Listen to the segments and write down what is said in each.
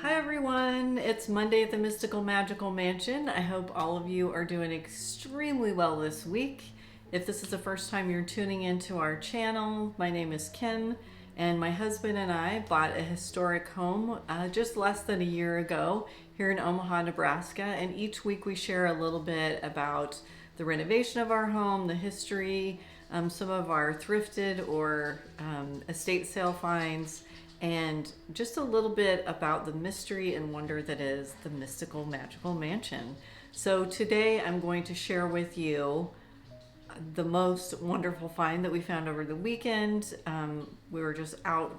Hi everyone, it's Monday at the Mystical Magical Mansion. I hope all of you are doing extremely well this week. If this is the first time you're tuning into our channel, my name is Kim and my husband and I bought a historic home just less than a year ago here in Omaha, Nebraska, and each week we share a little bit about the renovation of our home, the history, some of our thrifted or estate sale finds, and just a little bit about the mystery and wonder that is the Mystical Magical Mansion. So today I'm going to share with you the most wonderful find that we found over the weekend. We were just out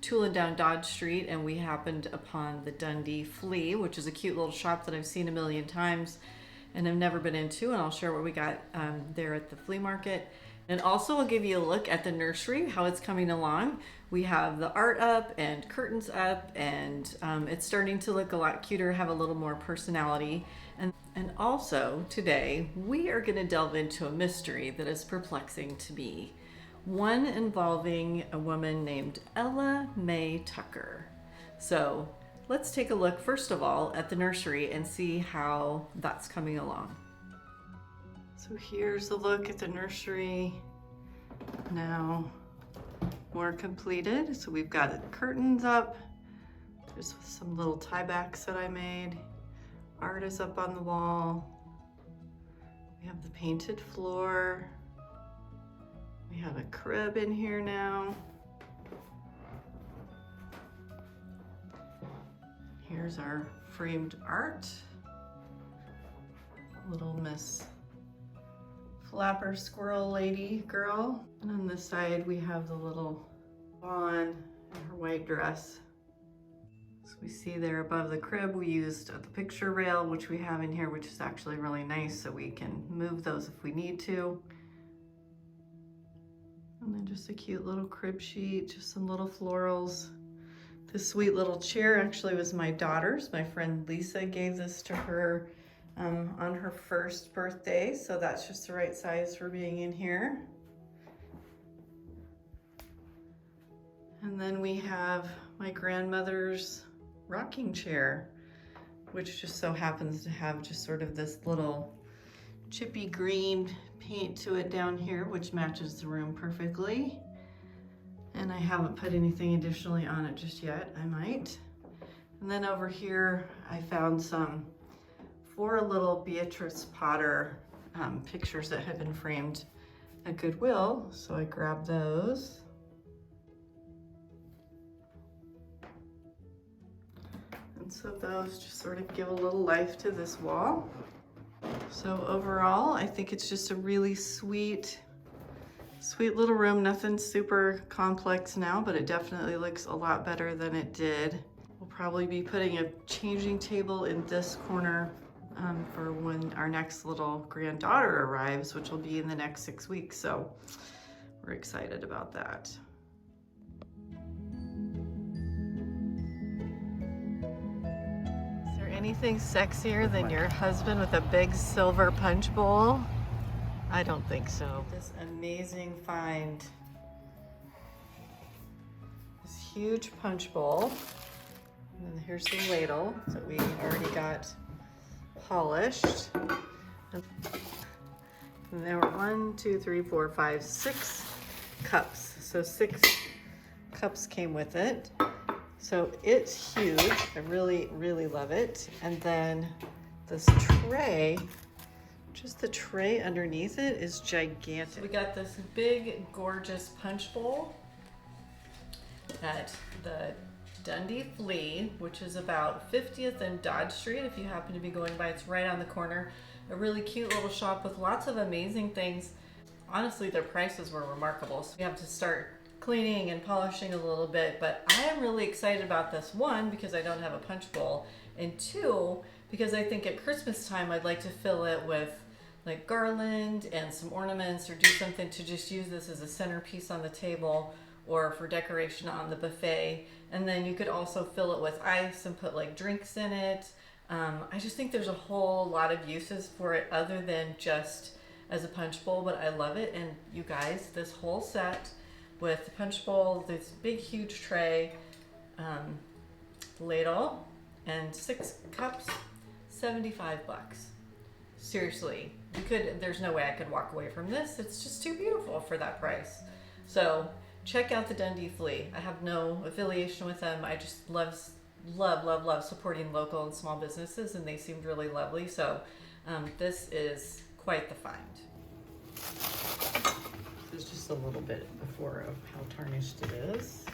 tooling down Dodge Street and we happened upon the Dundee Flea, which is a cute little shop that I've seen a million times and I've never been into, and I'll share what we got there at the flea market. And also I'll give you a look at the nursery, how it's coming along. We have the art up and curtains up, and it's starting to look a lot cuter, have a little more personality. And also today we are gonna delve into a mystery that is perplexing to me. One involving a woman named Ella Mae Tucker. So let's take a look first of all at the nursery and see how that's coming along. So here's a look at the nursery now more completed. So we've got the curtains up, there's some little tie backs that I made. Art is up on the wall. We have the painted floor. We have a crib in here now. Here's our framed art. Little Miss Flapper Squirrel Lady girl. And on this side we have the little fawn in her white dress. So we see there above the crib we used the picture rail, which we have in here, which is actually really nice, so we can move those if we need to. And then just a cute little crib sheet, just some little florals. This sweet little chair actually was my daughter's. My friend Lisa gave this to her on her first birthday, so that's just the right size for being in here. And then we have my grandmother's rocking chair, which just so happens to have just sort of this little chippy green paint to it down here, which matches the room perfectly. And I haven't put anything additionally on it just yet. I might. And then over here I found some 4 little Beatrice Potter pictures that had been framed at Goodwill, so I grabbed those. And so those just sort of give a little life to this wall. So overall, I think it's just a really sweet little room. Nothing super complex now, but it definitely looks a lot better than it did. We'll probably be putting a changing table in this corner for when our next little granddaughter arrives, which will be in the next 6 weeks. So we're excited about that. Is there anything sexier than your husband with a big silver punch bowl? I don't think so. This amazing find. This huge punch bowl. And then here's the ladle that we already got polished. And there were 1, 2, 3, 4, 5, 6 cups. So 6 cups came with it. So it's huge. I really, really love it. And then this tray, just the tray underneath it is gigantic. So we got this big, gorgeous punch bowl at the Dundee Flea, which is about 50th and Dodge Street. If you happen to be going by, it's right on the corner. A really cute little shop with lots of amazing things. Honestly, their prices were remarkable. So we have to start cleaning and polishing a little bit, but I am really excited about this. 1, because I don't have a punch bowl, and 2, because I think at Christmas time I'd like to fill it with like garland and some ornaments, or do something to just use this as a centerpiece on the table or for decoration on the buffet. And then you could also fill it with ice and put like drinks in it. I just think there's a whole lot of uses for it other than just as a punch bowl, but I love it. And you guys, this whole set with the punch bowl, this big huge tray, ladle and 6 cups, 75 bucks. Seriously, there's no way I could walk away from this. It's just too beautiful for that price. So check out the Dundee Flea. I have no affiliation with them. I just love supporting local and small businesses, and they seemed really lovely. So this is quite the find. This is just a little bit before of how tarnished it is.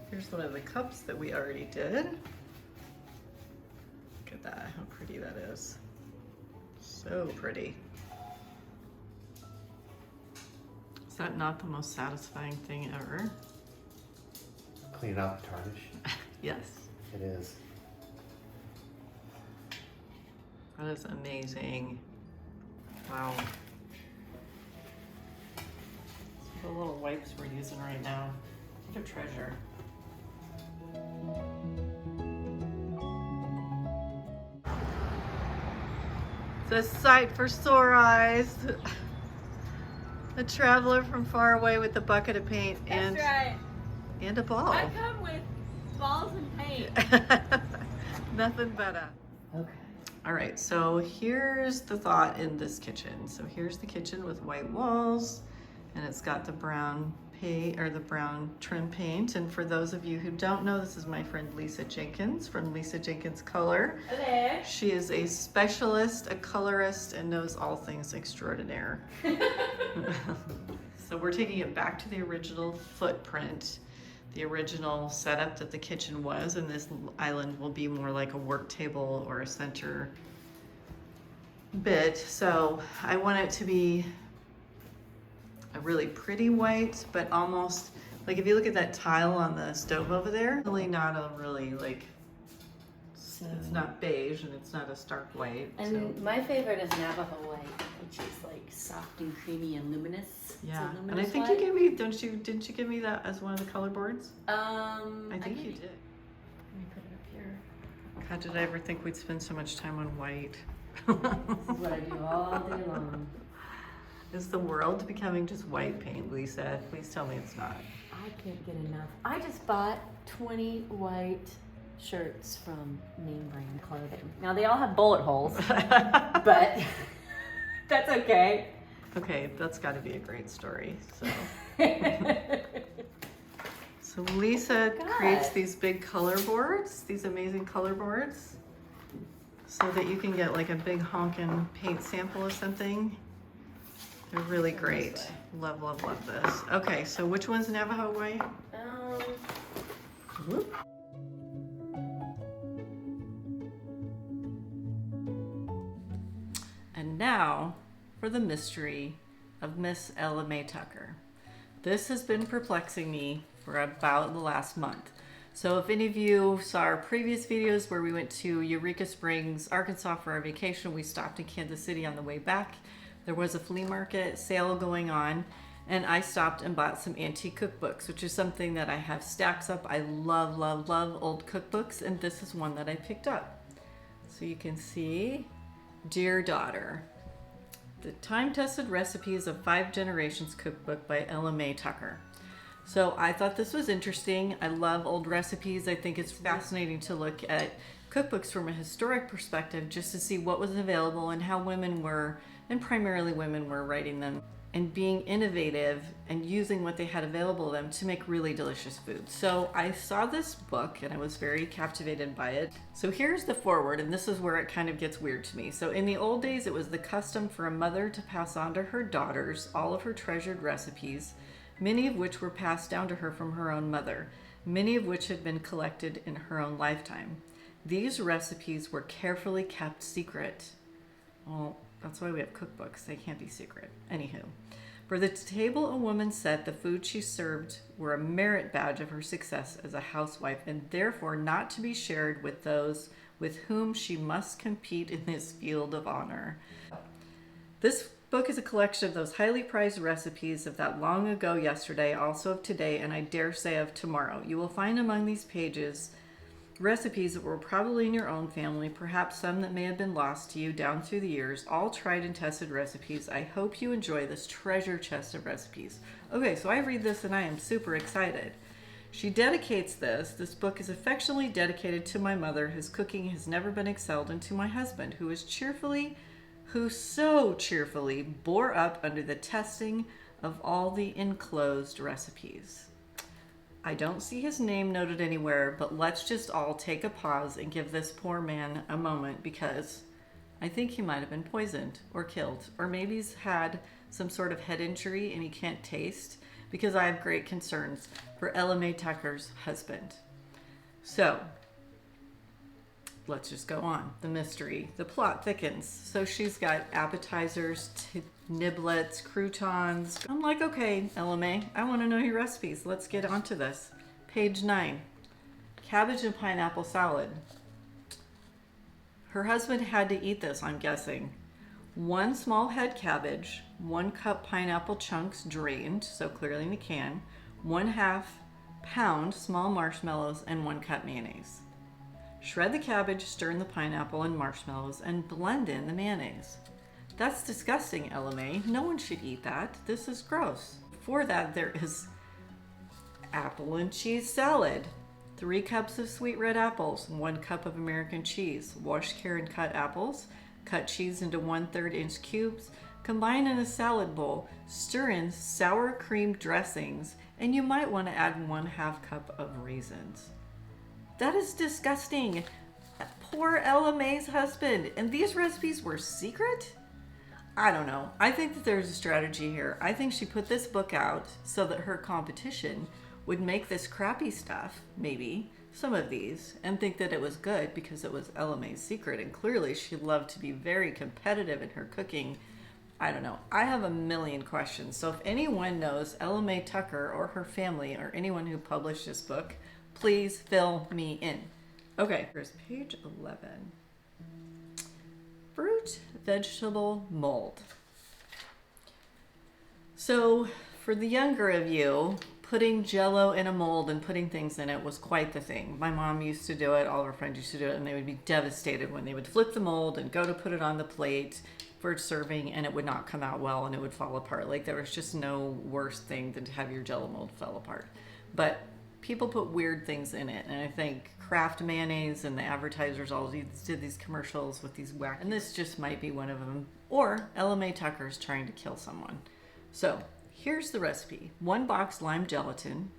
Here's one of the cups that we already did. Look at that, how pretty that is. So pretty. Is that not the most satisfying thing ever? Clean out the tarnish. Yes. It is. That is amazing. Wow. The little wipes we're using right now. What a treasure. The sight for sore eyes. A traveler from far away with a bucket of paint and a ball. I come with balls and paint. Nothing better. Okay. All right, so here's the thought in this kitchen. So here's the kitchen with white walls, and it's got the brown paint or the brown trim paint. And for those of you who don't know, this is my friend Lisa Jenkins from Lisa Jenkins Color. Hello. She is a specialist, a colorist, and knows all things extraordinaire. So we're taking it back to the original footprint, the original setup that the kitchen was, and this island will be more like a work table or a center bit. So I want it to be a really pretty white, but almost like if you look at that tile on the stove over there, really not a really like, it's not beige and it's not a stark white. And so. my favorite is Navajo white, which is like soft and creamy and luminous. Yeah, luminous and I think white. you gave me, didn't you give me that as one of the color boards? I think you did. Let me put it up here. God, did I ever think we'd spend so much time on white? This is what I do all day long. Is the world becoming just white paint, Lisa? Please tell me it's not. I can't get enough. I just bought 20 white shirts from name brand clothing. Now they all have bullet holes, but that's okay. Okay, that's got to be a great story. So Lisa creates these big color boards, these amazing color boards, so that you can get like a big honkin' paint sample of something. They're really great. Love, love, love this. Okay, so which one's Navajo white? Whoop. And now for the mystery of Miss Ella Mae Tucker. This has been perplexing me for about the last month. So if any of you saw our previous videos where we went to Eureka Springs, Arkansas for our vacation, we stopped in Kansas City on the way back. There was a flea market sale going on, and I stopped and bought some antique cookbooks, which is something that I have stacks up. I love, love, love old cookbooks, and this is one that I picked up. So you can see, Dear Daughter, the time-tested recipes of 5 generations cookbook by Ella Mae Tucker. So I thought this was interesting. I love old recipes. I think it's fascinating to look at cookbooks from a historic perspective, just to see what was available and how women were, and primarily women were, writing them and being innovative and using what they had available to them to make really delicious food. So I saw this book and I was very captivated by it. So here's the foreword, and this is where it kind of gets weird to me. So in the old days, it was the custom for a mother to pass on to her daughters all of her treasured recipes, many of which were passed down to her from her own mother, many of which had been collected in her own lifetime. These recipes were carefully kept secret. Well, that's why we have cookbooks. They can't be secret. Anywho, for the table a woman set, the food she served were a merit badge of her success as a housewife, and therefore not to be shared with those with whom she must compete in this field of honor. This book is a collection of those highly prized recipes of that long ago yesterday, also of today, and I dare say of tomorrow. You will find among these pages recipes that were probably in your own family, perhaps some that may have been lost to you down through the years, all tried and tested recipes. I hope you enjoy this treasure chest of recipes. Okay, so I read this and I am super excited. She dedicates this book is affectionately dedicated to my mother, whose cooking has never been excelled, and to my husband, who so cheerfully bore up under the testing of all the enclosed recipes. I don't see his name noted anywhere, but let's just all take a pause and give this poor man a moment, because I think he might have been poisoned or killed, or maybe he's had some sort of head injury and he can't taste, because I have great concerns for Ella Mae Tucker's husband. So let's just go on. The mystery, the plot thickens. So she's got appetizers, niblets, croutons. I'm like, okay, Ella Mae, I want to know your recipes. Let's get onto this. Page 9, cabbage and pineapple salad. Her husband had to eat this, I'm guessing. 1 small head cabbage, 1 cup pineapple chunks drained, so clearly in a can, 1/2 pound small marshmallows, and 1 cup mayonnaise. Shred the cabbage, stir in the pineapple and marshmallows, and blend in the mayonnaise. That's disgusting, Ella Mae. No one should eat that. This is gross. For that, there is apple and cheese salad. 3 cups of sweet red apples, 1 cup of American cheese. Wash, care, and cut apples. Cut cheese into 1/3 inch cubes. Combine in a salad bowl. Stir in sour cream dressings, and you might want to add 1/2 cup of raisins. That is disgusting. Poor Ella Mae's husband. And these recipes were secret? I don't know. I think that there's a strategy here. I think she put this book out so that her competition would make this crappy stuff, maybe, some of these, and think that it was good because it was Ella Mae's secret. And clearly she loved to be very competitive in her cooking. I don't know. I have a million questions. So if anyone knows Ella Mae Tucker or her family or anyone who published this book, please fill me in. Okay, here's page 11. Fruit vegetable mold. So for the younger of you, putting Jell-O in a mold and putting things in it was quite the thing. My mom used to do it, all of her friends used to do it, and they would be devastated when they would flip the mold and go to put it on the plate for serving, and it would not come out well and it would fall apart. Like, there was just no worse thing than to have your Jell-O mold fall apart. But people put weird things in it, and I think Kraft mayonnaise and the advertisers all did these commercials with these whack, and this just might be one of them. Or Ella Mae Tucker's trying to kill someone. So here's the recipe. 1 box lime gelatin,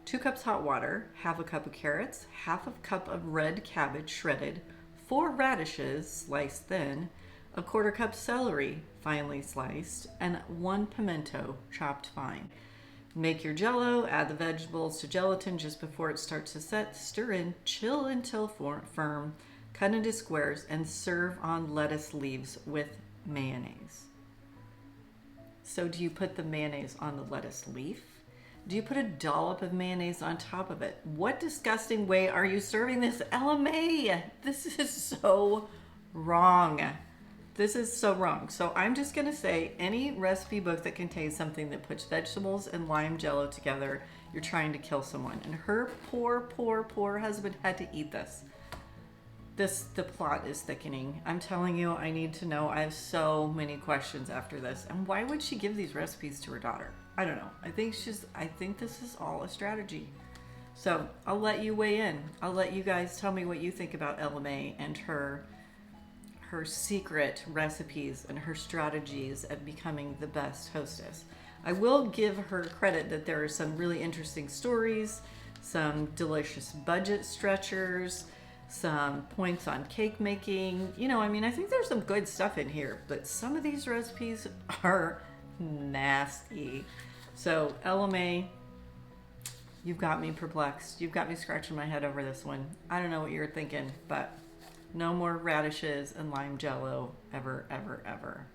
2 cups hot water, 1/2 cup of carrots, 1/2 cup of red cabbage shredded, 4 radishes sliced thin, 1/4 cup celery finely sliced, and 1 pimento chopped fine. Make your Jell-O, add the vegetables to gelatin just before it starts to set, stir in, chill until firm, cut into squares, and serve on lettuce leaves with mayonnaise. So do you put the mayonnaise on the lettuce leaf? Do you put a dollop of mayonnaise on top of it? What disgusting way are you serving this, Ella Mae? This is so wrong. This is so wrong. So I'm just going to say any recipe book that contains something that puts vegetables and lime Jell-O together, you're trying to kill someone. And her poor husband had to eat this. The plot is thickening. I'm telling you, I need to know. I have so many questions after this. And why would she give these recipes to her daughter? I don't know. I think this is all a strategy. So I'll let you weigh in. I'll let you guys tell me what you think about Ella Mae and her secret recipes and her strategies at becoming the best hostess. I will give her credit that there are some really interesting stories, some delicious budget stretchers, some points on cake making. You know, I mean, I think there's some good stuff in here, but some of these recipes are nasty. So Ella Mae, you've got me perplexed. You've got me scratching my head over this one. I don't know what you're thinking, but no more radishes and lime Jell-O ever, ever, ever.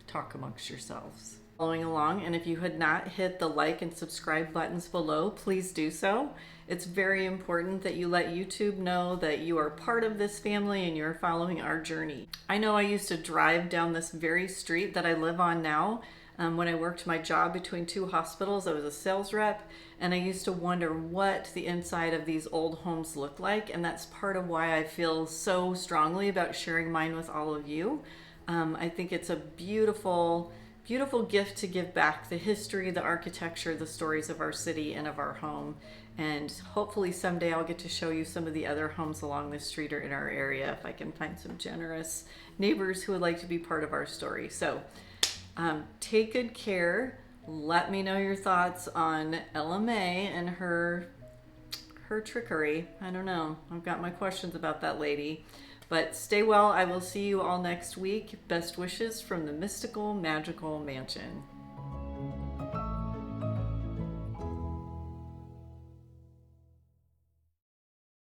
Talk amongst yourselves. Following along, and if you had not hit the like and subscribe buttons below, please do so. It's very important that you let YouTube know that you are part of this family and you're following our journey. I know I used to drive down this very street that I live on now, When I worked my job between two hospitals, I was a sales rep, and I used to wonder what the inside of these old homes look like, and that's part of why I feel so strongly about sharing mine with all of you. I think it's a beautiful, beautiful gift to give back the history, the architecture, the stories of our city and of our home. And hopefully someday I'll get to show you some of the other homes along this street or in our area if I can find some generous neighbors who would like to be part of our story. So take good care. Let me know your thoughts on Ella Mae and her trickery. I don't know. I've got my questions about that lady. But stay well. I will see you all next week. Best wishes from the mystical, magical mansion.